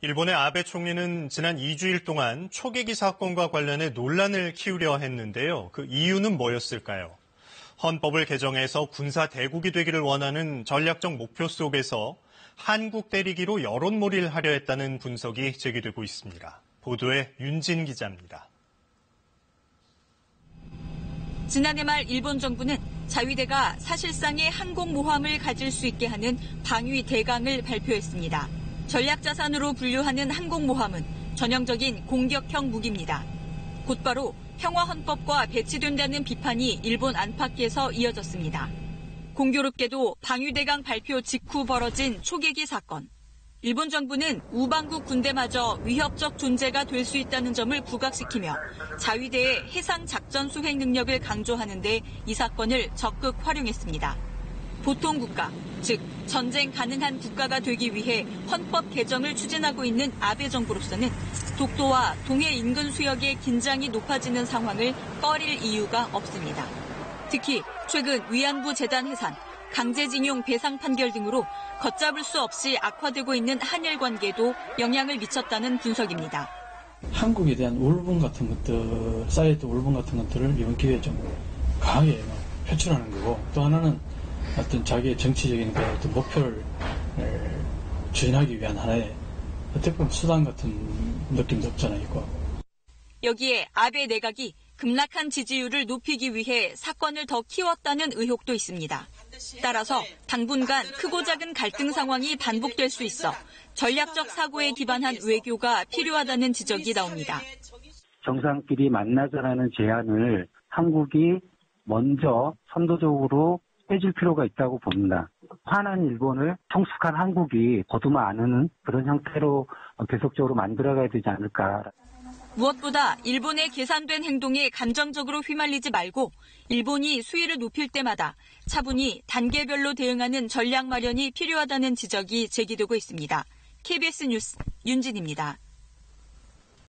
일본의 아베 총리는 지난 2주일 동안 초계기 사건과 관련해 논란을 키우려 했는데요. 그 이유는 뭐였을까요? 헌법을 개정해서 군사 대국이 되기를 원하는 전략적 목표 속에서 한국 때리기로 여론몰이를 하려 했다는 분석이 제기되고 있습니다. 보도에 윤진 기자입니다. 지난해 말 일본 정부는 자위대가 사실상의 항공모함을 가질 수 있게 하는 방위 대강을 발표했습니다. 전략자산으로 분류하는 항공모함은 전형적인 공격형 무기입니다. 곧바로 평화헌법과 배치된다는 비판이 일본 안팎에서 이어졌습니다. 공교롭게도 방위대강 발표 직후 벌어진 초계기 사건. 일본 정부는 우방국 군대마저 위협적 존재가 될 수 있다는 점을 부각시키며 자위대의 해상 작전 수행 능력을 강조하는 데 이 사건을 적극 활용했습니다. 보통 국가, 즉 전쟁 가능한 국가가 되기 위해 헌법 개정을 추진하고 있는 아베 정부로서는 독도와 동해 인근 수역의 긴장이 높아지는 상황을 꺼릴 이유가 없습니다. 특히 최근 위안부 재단 해산, 강제징용 배상 판결 등으로 걷잡을 수 없이 악화되고 있는 한일 관계에도 영향을 미쳤다는 분석입니다. 한국에 대한 울분 같은 것들, 쌓여있던 울분 같은 것들을 이번 기회에 좀 강하게 표출하는 거고, 또 하나는 어떤 자기의 정치적인 어떤 목표를 추진하기 위한 하나의 어떻게 보면 수단 같은 느낌도 없잖아 있고. 여기에 아베 내각이 급락한 지지율을 높이기 위해 사건을 더 키웠다는 의혹도 있습니다. 따라서 당분간 크고 작은 갈등 상황이 반복될 수 있어 전략적 사고에 기반한 외교가 필요하다는 지적이 나옵니다. 정상끼리 만나자라는 제안을 한국이 먼저 선도적으로 해줄 필요가 있다고 봅니다. 화난 일본을 성숙한 한국이 거두마 안는 그런 형태로 계속적으로 만들어가야 되지 않을까. 무엇보다 일본의 계산된 행동에 감정적으로 휘말리지 말고 일본이 수위를 높일 때마다 차분히 단계별로 대응하는 전략 마련이 필요하다는 지적이 제기되고 있습니다. KBS 뉴스 윤진입니다.